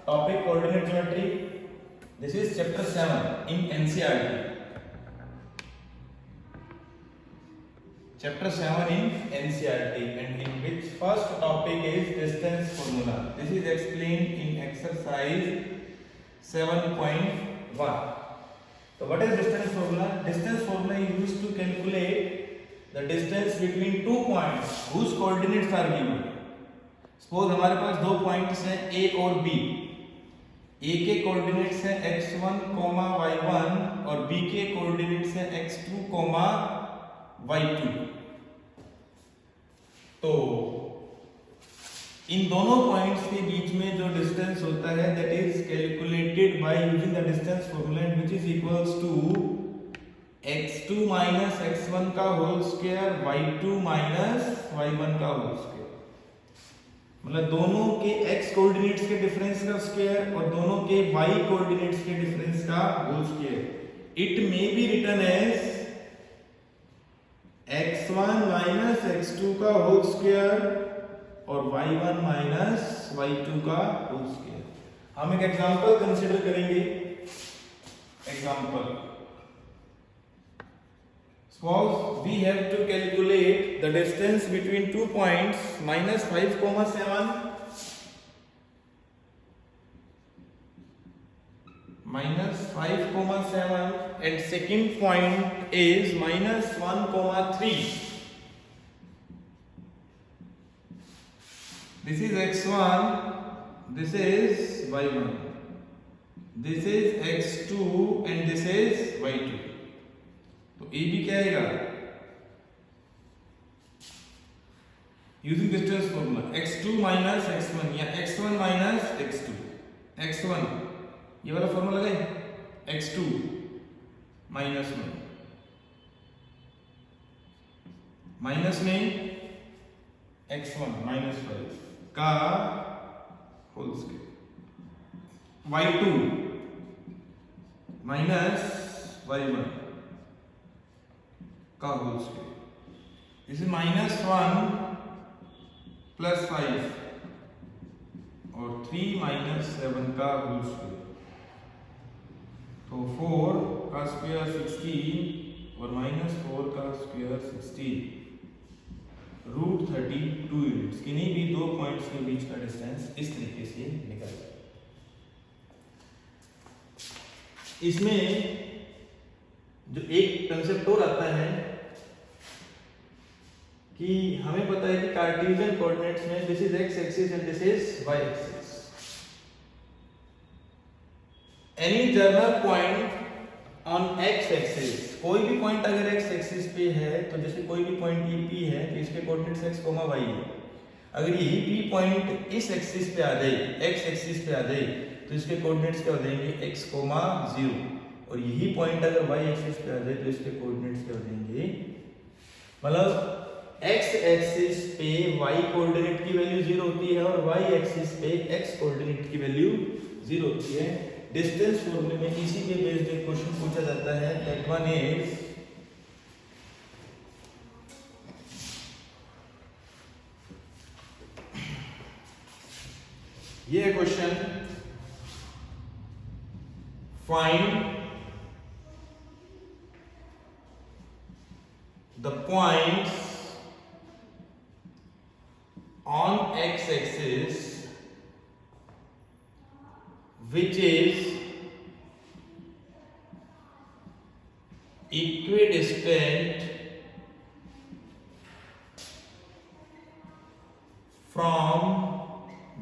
topic coordinate geometry. This is chapter 7 in NCERT. Chapter 7 in NCERT, and in which first topic is distance formula. This is explained in exercise 7.1. So what is distance formula? Distance formula is used to calculate the distance between two points whose coordinates are given. Suppose हमारे पास दो points हैं A और B. A के coordinates हैं x1, y1 और B के coordinates हैं x2, y2. तो इन दोनों पॉइंट्स के बीच में जो डिस्टेंस होता है that is calculated by using the distance formula which is equals to x2 minus x1 का whole square y2 minus y1 का होल स्क्वायर. मतलब दोनों के x कोऑर्डिनेट्स के डिफरेंस का स्क्वायर और दोनों के y कोऑर्डिनेट्स के डिफरेंस का whole square. It may be written as x1 minus x2 का होल स्क्वायर और y1 माइनस y2 का होल स्क्वायर. हम एक एग्जांपल कंसीडर करेंगे. Example, suppose we have to calculate the distance between two points minus 5,7 minus 5,7 and second point is minus 1,3. This is x1, this is y1, this is x2 and this is y2. तो A B क्या आएगा? Using distance formula x2 minus x1 या x1 minus x2. x1 ये वाला formula लगाए, x2 minus 1 minus में x1 minus 5 का whole square, y2 minus y1 का whole square. This is minus 1 plus 5 और 3 माइनस 7 का होल स्क्वायर. तो 4 का स्क्वायर 16 और माइनस 4 का स्क्वायर 16 रूट 32 यूनिट्स. किन्हीं भी दो पॉइंट्स के बीच का डिस्टेंस इस तरीके से निकल जाए. इसमें जो एक कंसेप्ट और आता है कि हमें पता है कि कार्टेशियन कोऑर्डिनेट्स में this is x axis and this is y axis. Any general point on x axis, कोई भी पॉइंट अगर x एक्सिस पे है तो जैसे कोई भी पॉइंट ये P है तो इसके कोऑर्डिनेट्स x, y है. अगर यही P पॉइंट इस एक्सिस पे आ जाए, x एक्सिस पे आ जाए तो इसके कोऑर्डिनेट्स क्या हो जाएंगे? x, 0. और यही पॉइंट अगर y एक्सिस पे आ जाए तो इसके कोऑर्डिनेट्स क्या हो जाएंगे? मतलब x एक्सिस पे y कोऑर्डिनेट की वैल्यू 0 होती है और y एक्सिस पे x कोऑर्डिनेट की वैल्यू 0 होती है. डिस्टेंस फॉर्मूले में इसी के बेस्ड एक क्वेश्चन पूछा जाता है. दैट वन इज ये question, find the points on x axis which is equidistant from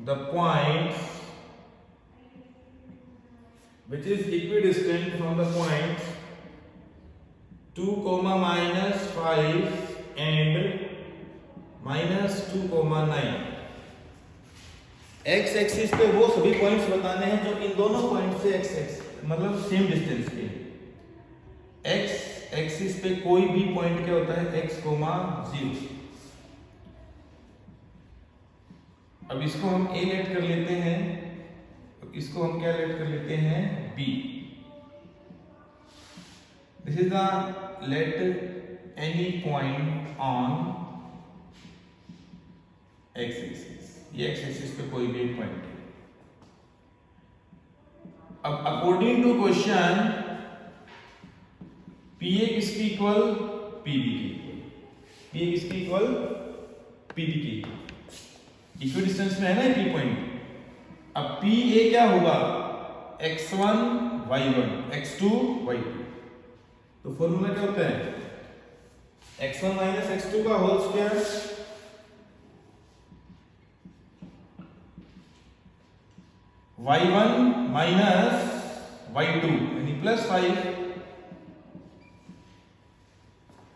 the points which is equidistant from the points 2, minus 5 and minus 2, 9. x axis पे वो सभी पॉइंट्स बताने हैं जो इन दोनों पॉइंट से x मतलब सेम डिस्टेंस पे. x एक्सिस पे कोई भी पॉइंट क्या होता है? x, 0. अब इसको हम a लेट कर लेते हैं, तो इसको हम क्या लेट कर लेते हैं? b. This is the let any point on x axis. ये x axis पे कोई भी एक पॉइंट है. अब according to question P A किसकी इक्वल, पीबी की इक्वल, पी ए किसकी इक्वल, पीबी की इक्वल, इक्वल डिस्टेंस में है ना पी पॉइंट। अब पी ए क्या होगा, x1 y1 x2 y2। तो फॉर्मूला क्या होता है, x1 माइनस x2 का whole square y1 minus y2 यानी प्लस 5।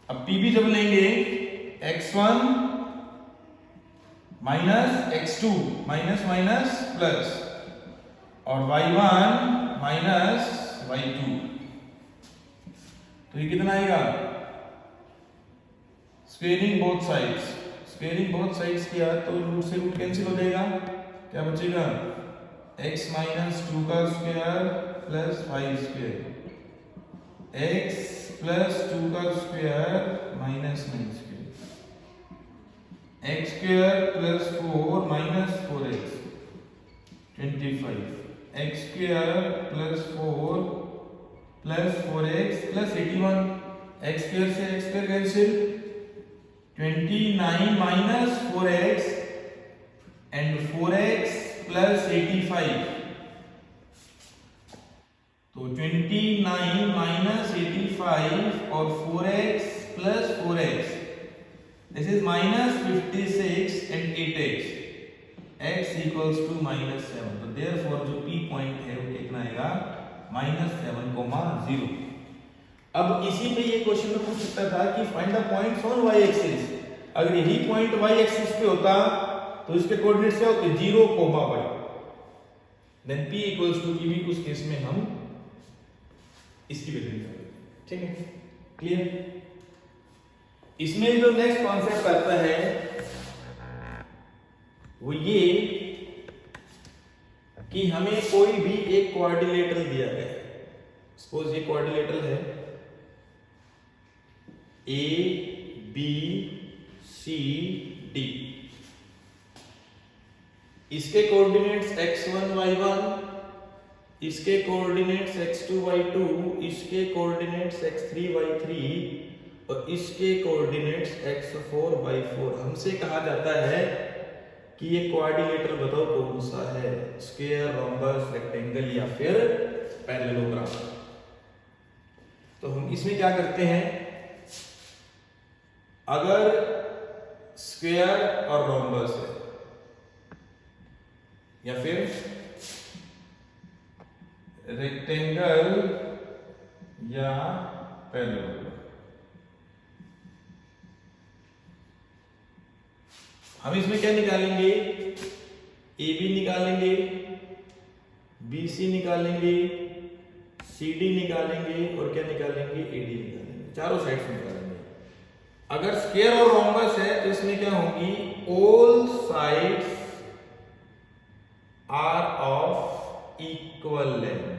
अब pb जब लेंगे x1 minus x2 minus minus plus और y1 माइनस y2, तो ये कितना आएगा, squaring both sides, squaring both sides किया तो रूट से रूट कैंसिल हो जाएगा, क्या बचेगा x माइनस 2 का square plus 5 square, x plus 2 का square minus 9 square, x square plus 4 minus 4x 25, x square plus 4 plus 4x plus 81, x square से x square cancel, 29 minus 4x and 4x plus 85, तो 29 minus 85 और 4x plus 4x, this is minus 56 and 8x, x equals to minus 7। तो therefore जो p point है वो कितना आएगा, -7,0। अब इसी पे ये क्वेश्चन में पूछ सकता था कि find the points on y axis. अगर यही पॉइंट y एक्सिस पे होता तो इसके कोऑर्डिनेट्स क्या होते, 0, y, then p equals to pb। उस केस में हम इसकी वैल्यू निकालेंगे, ठीक है, क्लियर। इसमें जो नेक्स्ट कॉन्सेप्ट आता है वो ये कि हमें कोई भी एक क्वाड्रिलेटरल दिया गया है, सपोज ये क्वाड्रिलेटरल है ए बी सी डी, इसके कोऑर्डिनेट्स x1 y1, इसके कोऑर्डिनेट्स x2 y2, इसके कोऑर्डिनेट्स x3 y3 और इसके कोऑर्डिनेट्स x4 y4। हमसे कहा जाता है कि ये क्वाड्रिलेटरल बताओ कौन सा है, स्क्वायर, रोम्बस, रेक्टेंगल या फिर पैरेललोग्राम। तो हम इसमें क्या करते हैं, अगर स्क्वायर और रोम्बस है या फिर रेक्टेंगल या पैरेललोग्राम, हम इसमें क्या निकालेंगे, ए बी निकालेंगे, बी सी निकालेंगे, सी डी निकालेंगे और क्या निकालेंगे, ए डी निकालेंगे, चारों साइड से निकालेंगे। अगर स्क्वायर और रोम्बस है तो इसमें क्या होंगी, all sides are of equal length.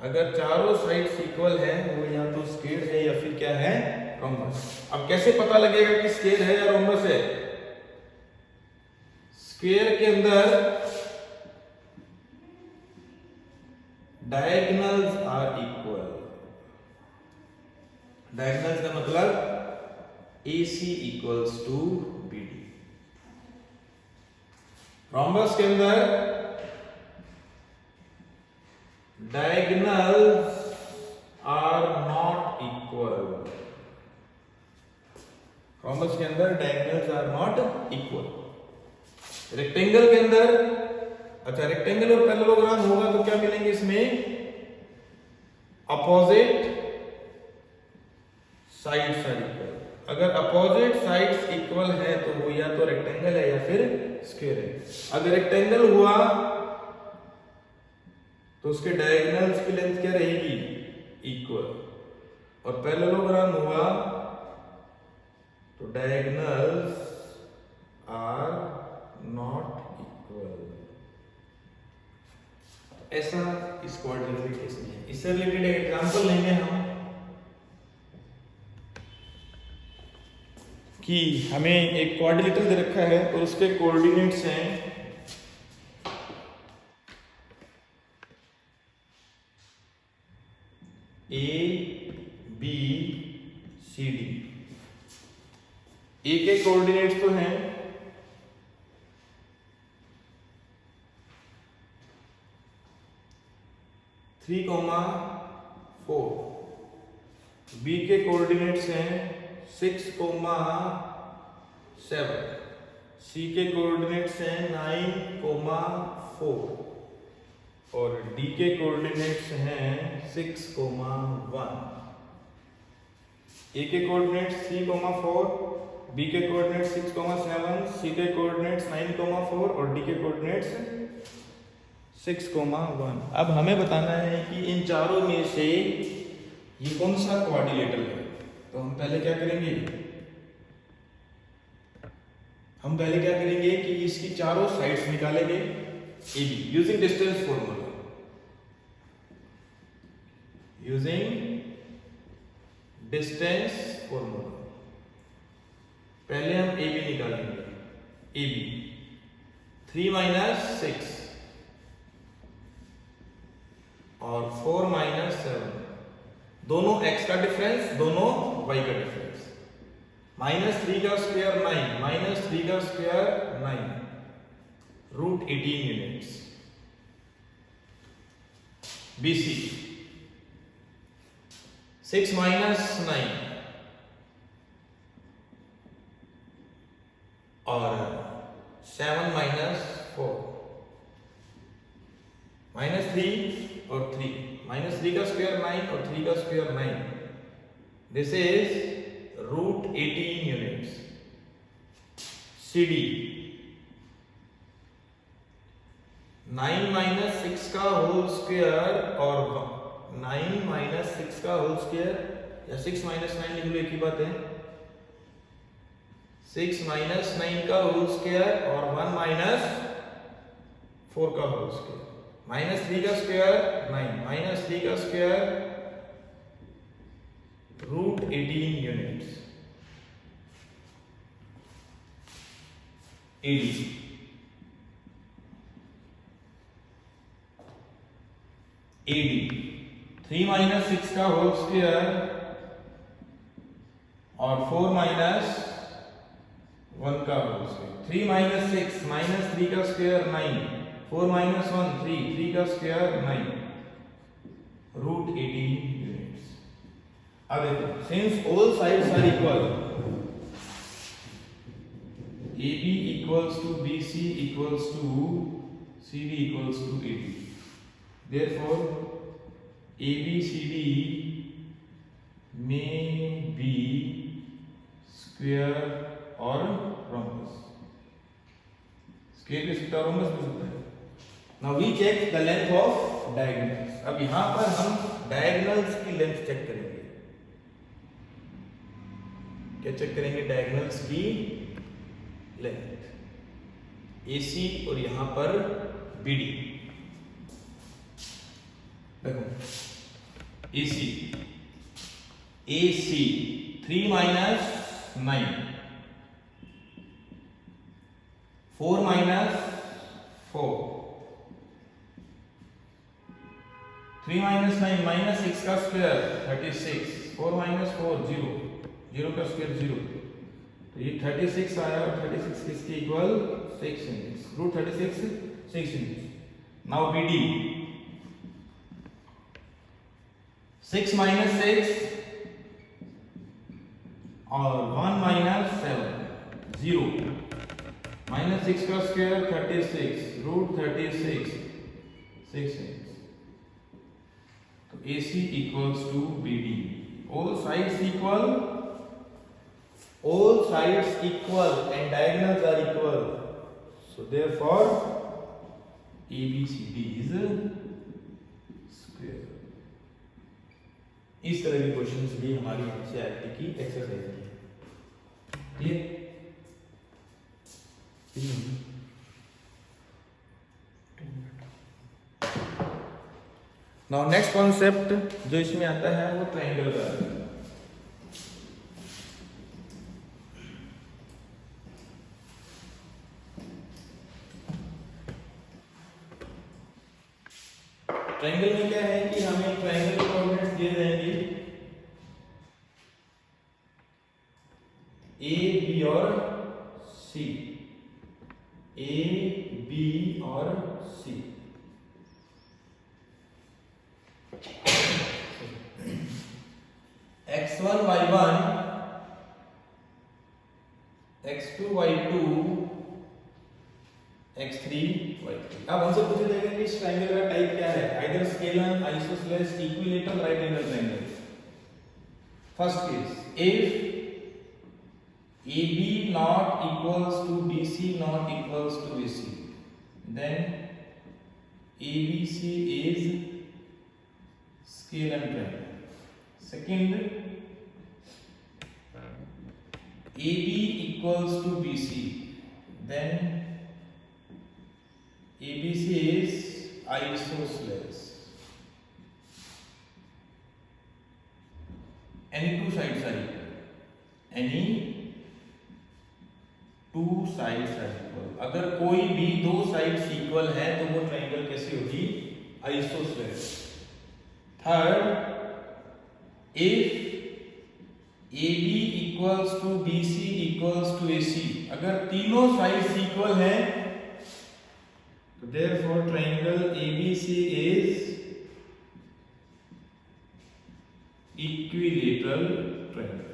अगर चारों साइड्स इक्वल है वो या तो स्क्वायर है या फिर क्या है, रोम्बस। अब कैसे पता लगेगा कि स्क्वायर है या रोम्बस है, स्क्वायर के अंदर डायगोनल्स आर इक्वल, डायगोनल्स का मतलब AC equals to BD। Rhombus के अंदर diagonals are not equal, rhombus के अंदर diagonals are not equal. Rectangle के अंदर, अच्छा रेक्टेंगल और पैरेललोग्राम होगा तो क्या मिलेंगे इसमें, अपोजिट साइड्स आर इक्वल। अगर अपोजिट साइड्स इक्वल है तो वो या तो रेक्टेंगल है या फिर स्क्वायर है। अगर रेक्टेंगल हुआ तो उसके डायगोनल्स की लेंथ क्या रहेगी, इक्वल, और पैरेललोग्राम हुआ तो डायगोनल्स आर नॉट इक्वल। ऐसा इस क्वाड्रिलेटरल केस में है। इससे रिलेटेड एक एग्जांपल लेंगे हम कि हमें एक क्वाड्रिलेटरल दे रखा है और उसके कोऑर्डिनेट्स हैं ABCD। ए के कोऑर्डिनेट्स तो हैं 3,4, बी के कोऑर्डिनेट्स हैं 6,7, सी के कोऑर्डिनेट्स हैं 9,4 और डी के कोऑर्डिनेट्स हैं 6,1। ए के कोऑर्डिनेट्स 3,4, बी के कोऑर्डिनेट्स 6,7, सी के कोऑर्डिनेट्स 9,4 और डी के कोऑर्डिनेट्स 6,1। अब हमें बताना है कि इन चारों में से ये कौन सा क्वाड्रिलेटरल है। तो हम पहले क्या करेंगे कि इसकी चारों साइड्स निकालेंगे AB यूजिंग डिस्टेंस फॉर्मूला। पहले हम AB निकालेंगे। AB 3 - 6 और 4 - 7, दोनों x का डिफरेंस, दोनों y का डिफरेंस। -3 का स्क्वायर 9, -3 का स्क्वायर 9, √18 यूनिट्स। BC 6 - 9 और 7 - 4, -3 और 3, -3 का स्क्वायर 9 और 3 का square 9, this is √18 units. CD 9 - 6 का होल स्क्वायर और 9 - 6 का होल स्क्वायर या 6 - 9 लिख लो, एक ही बात है। 6 - 9 का होल स्क्वायर और 1 - 4 का होल स्क्वायर। -3 का स्क्वायर 9, -3 का स्क्वायर √18 यूनिट्स। AD 3 - 6 का होल स्क्वायर और 4 - 1 का होल स्क्वायर। 3 - 6 -3 का स्क्वायर 9, 4 - 1 3, 3 का स्क्वायर 9, √18 यूनिट्स। अब देखो, since all sides are equal, AB equals to BC equals to CD equals to AD, therefore ABCD may be square or rhombus। Square भी सकता है, rhombus भी सकता है। Now we check the length of diagonals। अब यहां पर हम diagonals की लेंथ चेक करेंगे। क्या चेक करेंगे? diagonals की लेंथ, AC और यहां पर BD। देखो AC 3 - 9, 4 - 4, 3 - 9 -6 का स्क्वायर 36, 4 - 4 0, 0 का स्क्वायर 0, तो ये 36 आया और 36 किसके equal? 6 units, √36 6 units. Now BD 6 - 6 और 1 - 7 0, -6 का स्क्वायर 36, √36 6 यूनिट्स। तो AC equals to BD, all sides equal and diagonals are equal, so therefore ABCD is square। इस तरह के क्वेश्चंस भी हमारी एनसीईआरटी की एक्सरसाइज की है। क्लियर? नाउ नेक्स्ट कॉन्सेप्ट जो इसमें आता है वो ट्रायंगल का है। ट्रायंगल में क्या है कि हमें ट्रायंगल के कोऑर्डिनेट्स दिए जाएंगे ए, बी और सी, ए, बी और सी। x1 y1, x2 y2, x3 y3। अब हमसे पूछा जाएगा कि इस ट्रायंगल का टाइप क्या है, either scalar, isosceles, equilateral, right angle triangle. First case, if AB not equals to BC not equals to AC, then ABC is scale and triangle. Second, AB equals to BC, then ABC is isosceles. Any two sides are equal. Any two sides are equal. अगर कोई भी दो sides equal है तो वो triangle कैसी होगी, isosceles. Third, if AB equals to BC equals to AC, अगर तीनों साइड्स इक्वल हैं तो therefore triangle ABC is equilateral triangle.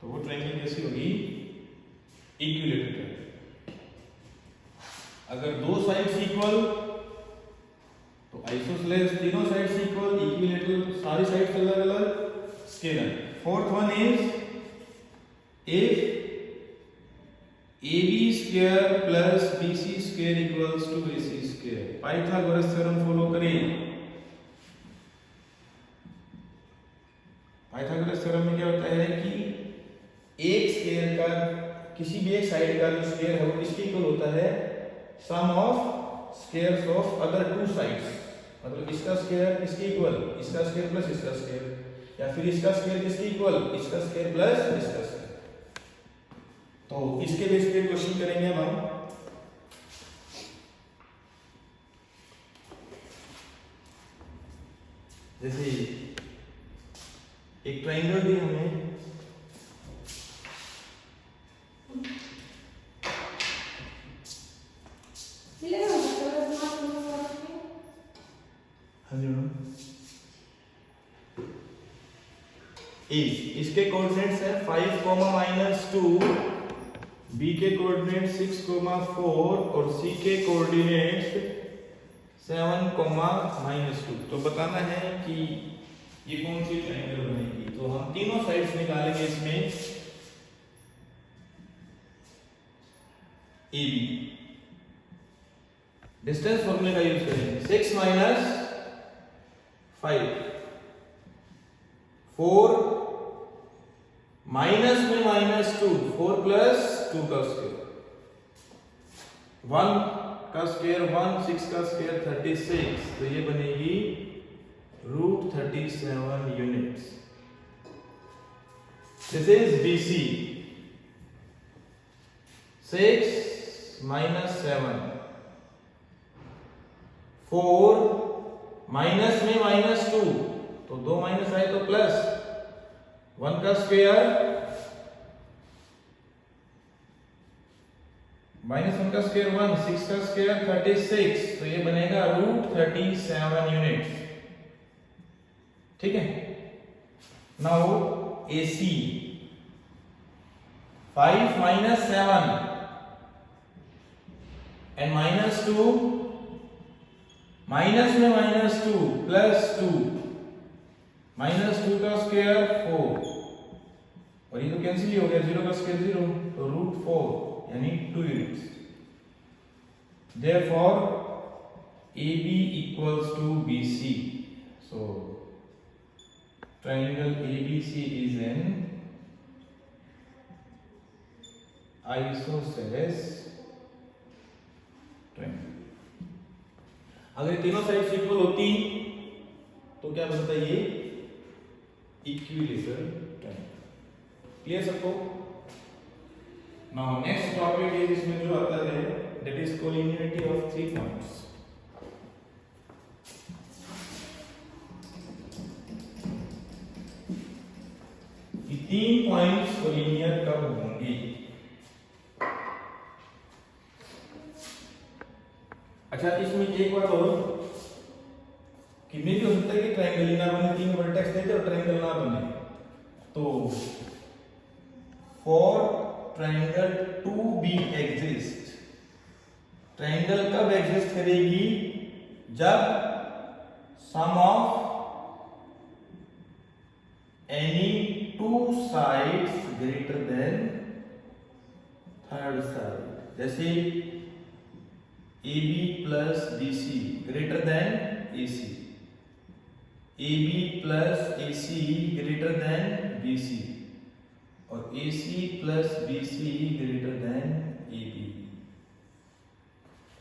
तो वो ट्रायंगल कैसी होगी, इक्विलेटरल ट्रायंगल। अगर दो साइड्स इक्वल तो आइसोसेलेस, तीनों साइड्स इक्वल, इक्विलेटरल, सारी साइड्स अलग अलग, scalene. Fourth one is if AB square plus BC square equals to AC square. Pythagoras theorem follow करें। पाइथागोरस थ्योरम में क्या होता है कि एक स्क्वायर का, किसी भी एक साइड का जो स्क्वायर है वो किसके इक्वल होता है, सम of squares of other two sides. मतलब इसका स्क्वायर किसके इक्वल, इसका स्क्वायर प्लस इसका स्क्वायर, या फिर इसका स्क्वायर किसके इक्वल, इसका स्क्वायर प्लस इसका स्क्वायर। तो इसके बेस पे क्वेश्चन करेंगे अब हम। जैसे एक ट्रायंगल दी हमें, इसके कोऑर्डिनेट्स है 5, -2, बी के कोऑर्डिनेट 6, 4 और सी के कोऑर्डिनेट्स 7, -2। तो बताना है कि ये कौन सी ट्रायंगल बनेगी। तो हम तीनों साइड्स निकालेंगे इसमें AB। डिस्टेंस फॉर्मूले का यूज करेंगे, 6 - 5, 4 माइनस में -2, 4 + 2 का स्क्वायर, 1 का स्क्वायर 1, 6 का स्क्वायर 36। तो ये बनेगी √37 units. This is BC। 6 - 7, 4 minus में -2, तो 2 माइनस आए तो प्लस, 1 का स्क्वायर -1 का स्क्वायर 1, 6 का स्क्वायर 36। तो ये बनेगा √37 यूनिट्स। ठीक है। नाउ AC 5 - 7 and -2, माइनस में -2 प्लस 2, -2 का स्क्वायर 4, और ये तो कैंसिल ही हो गया, 0 का स्क्वायर 0, तो √4 यानी 2 units. Therefore AB equals to BC। So triangle ABC is an isosceles triangle. अगर तीनों साइड्स इक्वल होती तो क्या बनता है, ये इक्विलेटरल ट्रायंगल। क्लियर सबको। नाउ नेक्स्ट टॉपिक इज, इसमें जो आता है that is collinearity of 3 points. तीन पॉइंट्स कोलिनियर कब होंगे? अच्छा, इसमें एक बात और, कितने भी हो सकता है कि ट्रायंगल ही ना बने, तीन वर्टेक्स देते और ट्रायंगल ना बने। तो for triangle to be exist, triangle कब एग्जिस्ट करेगी? जब सम of any two sides greater than third side. जैसे AB प्लस BC greater than AC, AB plus AC greater than BC, और AC plus BC greater than AB।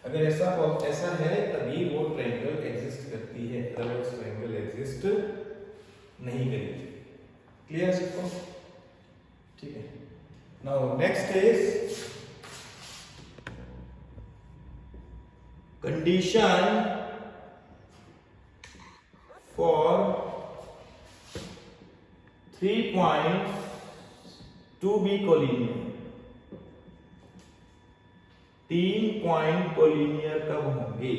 अगर ऐसा है तभी वो ट्रायंगल एग्जिस्ट करती है, अदरवाइज ट्रायंगल एग्जिस्ट नहीं करेगी। क्लियर है सबको? ठीक है। Now next is condition for 3 points to be collinear। तीन पॉइंट कोलिनियर कब होंगे?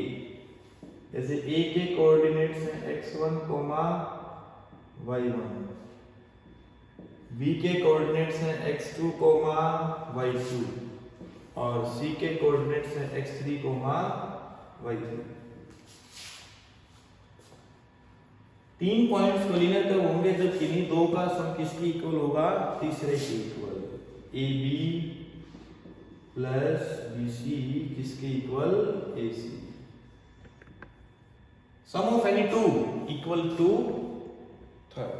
जैसे A के कोऑर्डिनेट्स हैं x1, y1, B के कोऑर्डिनेट्स हैं x2, y2, और C के कोऑर्डिनेट्स हैं x3, y3। तीन पॉइंट्स कोलिनियर कब होंगे? जब किन्हीं दो का सम किसके इक्वल होगा? तीसरे के इक्वल। AB प्लस BC किसके equal? AC। Sum of any two equal to third,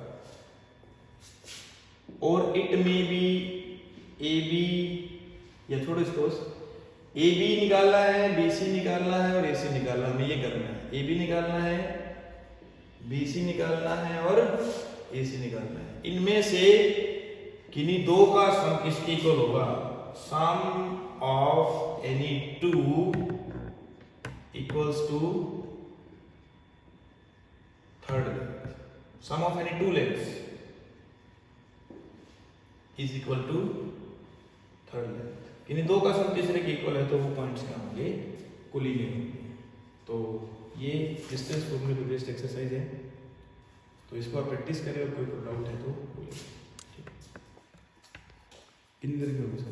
और इट मे बी AB, या थोड़ा इसको AB निकालना है, BC निकालना है और AC निकालना है। हमें ये करना है, AB निकालना है, BC निकालना है और AC निकालना है। इनमें से किन्हीं दो का सम किसके इक्वल होगा? सम of any two equals to third length. Some of any to lengths is equal to third length. किन्हीं दो का सम तीसरे के इक्वल है तो वो पॉइंट्स क्या होंगे? कोलिनियर होंगे। तो ये डिस्टेंस फॉर्मूले पे बेस्ड एक्सरसाइज है, तो इसको आप प्रैक्टिस करें और कोई डाउट है तो बोलिए। कितनी देर की होगी सर?